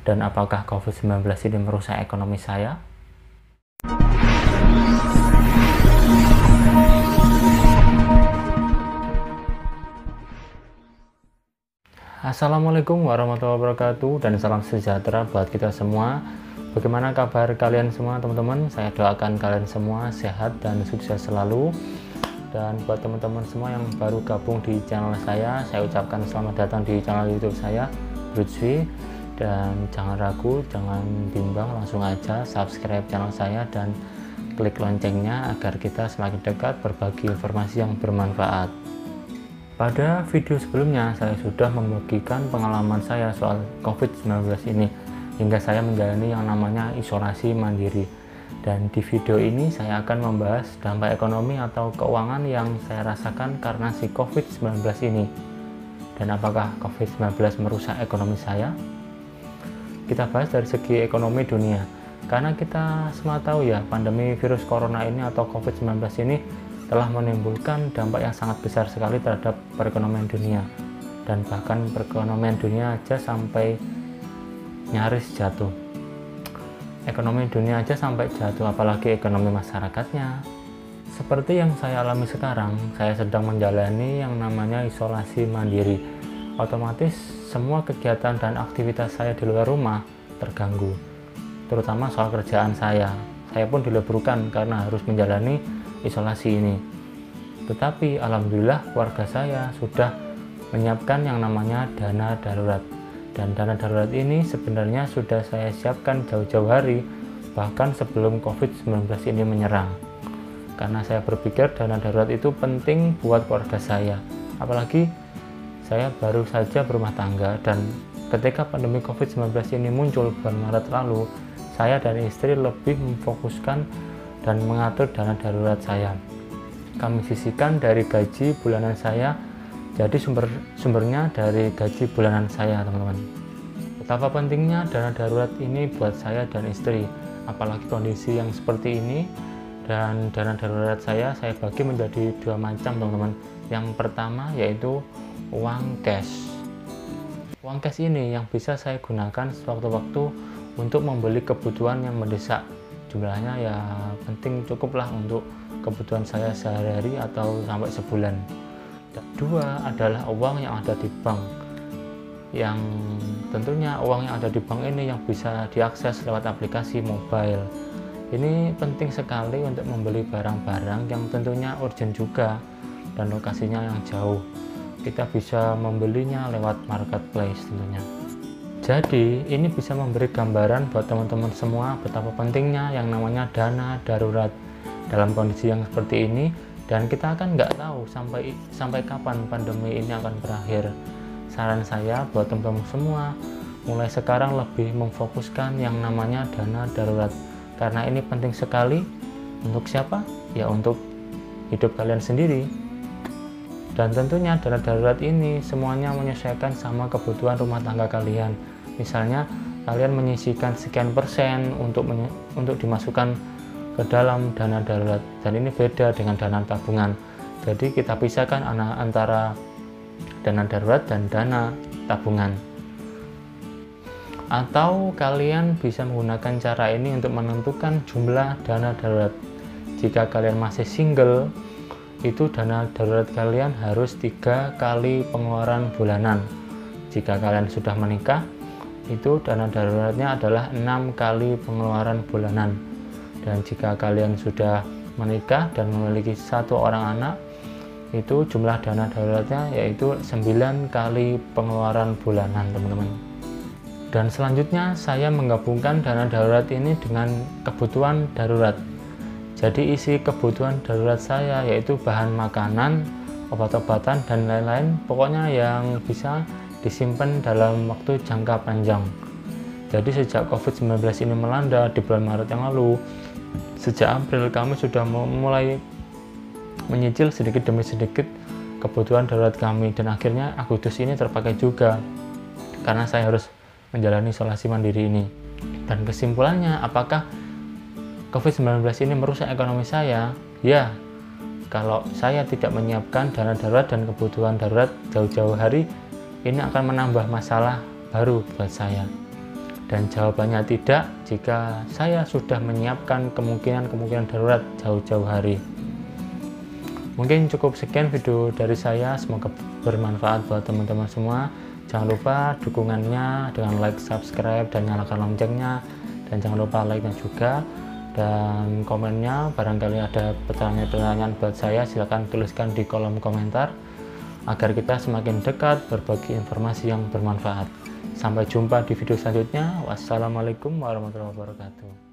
Dan apakah COVID-19 ini merusak ekonomi saya? Assalamualaikum warahmatullahi wabarakatuh, dan salam sejahtera buat kita semua. Bagaimana kabar kalian semua teman-teman? Saya doakan kalian semua sehat dan sukses selalu. Dan buat teman-teman semua yang baru gabung di channel saya ucapkan selamat datang di channel YouTube saya, Lutfi. Dan jangan ragu, jangan bimbang, langsung aja subscribe channel saya dan klik loncengnya agar kita semakin dekat berbagi informasi yang bermanfaat. Pada video sebelumnya saya sudah membagikan pengalaman saya soal COVID-19 ini hingga saya menjalani yang namanya isolasi mandiri. Dan di video ini saya akan membahas dampak ekonomi atau keuangan yang saya rasakan karena si COVID-19 ini. Dan apakah COVID-19 merusak ekonomi saya? Kita bahas dari segi ekonomi dunia. Karena kita semua tahu ya, pandemi virus corona ini atau COVID-19 ini telah menimbulkan dampak yang sangat besar sekali terhadap perekonomian dunia. Dan bahkan perekonomian dunia aja sampai nyaris jatuh. Ekonomi dunia aja sampai jatuh, apalagi ekonomi masyarakatnya. Seperti yang saya alami sekarang, saya sedang menjalani yang namanya isolasi mandiri. Otomatis semua kegiatan dan aktivitas saya di luar rumah terganggu, terutama soal kerjaan saya. Saya pun diliburkan karena harus menjalani isolasi ini. Tetapi alhamdulillah keluarga saya sudah menyiapkan yang namanya dana darurat. Dan dana darurat ini sebenarnya sudah saya siapkan jauh-jauh hari, bahkan sebelum COVID-19 ini menyerang. Karena saya berpikir dana darurat itu penting buat keluarga saya. Apalagi saya baru saja berumah tangga, dan ketika pandemi COVID-19 ini muncul bulan Maret lalu, saya dan istri lebih memfokuskan dan mengatur dana darurat saya. Kami sisihkan dari gaji bulanan saya, jadi sumbernya dari gaji bulanan saya, teman-teman. Betapa pentingnya dana darurat ini buat saya dan istri, apalagi kondisi yang seperti ini. Dan dana darurat saya bagi menjadi dua macam, teman-teman. Yang pertama yaitu uang cash. Uang cash ini yang bisa saya gunakan sewaktu-waktu untuk membeli kebutuhan yang mendesak. Jumlahnya ya penting, cukuplah untuk kebutuhan saya sehari-hari atau sampai sebulan. Kedua adalah uang yang ada di bank, yang tentunya uang yang ada di bank ini yang bisa diakses lewat aplikasi mobile. Ini penting sekali untuk membeli barang-barang yang tentunya urgent juga dan lokasinya yang jauh. Kita bisa membelinya lewat marketplace tentunya. Jadi ini bisa memberi gambaran buat teman-teman semua betapa pentingnya yang namanya dana darurat dalam kondisi yang seperti ini. Dan kita akan nggak tahu sampai kapan pandemi ini akan berakhir. Saran saya buat teman-teman semua, mulai sekarang lebih memfokuskan yang namanya dana darurat, karena ini penting sekali. Untuk siapa? Ya untuk hidup kalian sendiri. Dan tentunya dana darurat ini semuanya menyesuaikan sama kebutuhan rumah tangga kalian. Misalnya kalian menyisihkan sekian persen untuk dimasukkan ke dalam dana darurat, dan ini beda dengan dana tabungan. Jadi kita pisahkan antara dana darurat dan dana tabungan. Atau kalian bisa menggunakan cara ini untuk menentukan jumlah dana darurat. Jika kalian masih single, itu dana darurat kalian harus 3 kali pengeluaran bulanan. Jika kalian sudah menikah, itu dana daruratnya adalah 6 kali pengeluaran bulanan. Dan jika kalian sudah menikah dan memiliki 1 orang anak, itu jumlah dana daruratnya yaitu 9 kali pengeluaran bulanan, teman-teman. Dan selanjutnya saya menggabungkan dana darurat ini dengan kebutuhan darurat. Jadi isi kebutuhan darurat saya yaitu bahan makanan, obat-obatan, dan lain-lain, pokoknya yang bisa disimpan dalam waktu jangka panjang. Jadi sejak COVID-19 ini melanda di bulan Maret yang lalu, sejak April kami sudah mulai menyicil sedikit demi sedikit kebutuhan darurat kami, dan akhirnya Agustus ini terpakai juga karena saya harus menjalani isolasi mandiri ini. Dan kesimpulannya, apakah COVID-19 ini merusak ekonomi saya? Ya, kalau saya tidak menyiapkan dana darurat dan kebutuhan darurat jauh-jauh hari, ini akan menambah masalah baru buat saya. Dan jawabannya tidak jika saya sudah menyiapkan kemungkinan darurat jauh-jauh hari. Mungkin cukup sekian video dari saya, semoga bermanfaat buat teman-teman semua. Jangan lupa dukungannya dengan like, subscribe, dan nyalakan loncengnya. Dan jangan lupa like-nya juga. Dan komennya, barangkali ada pertanyaan-pertanyaan buat saya, silahkan tuliskan di kolom komentar agar kita semakin dekat berbagi informasi yang bermanfaat. Sampai jumpa di video selanjutnya. Wassalamualaikum warahmatullahi wabarakatuh.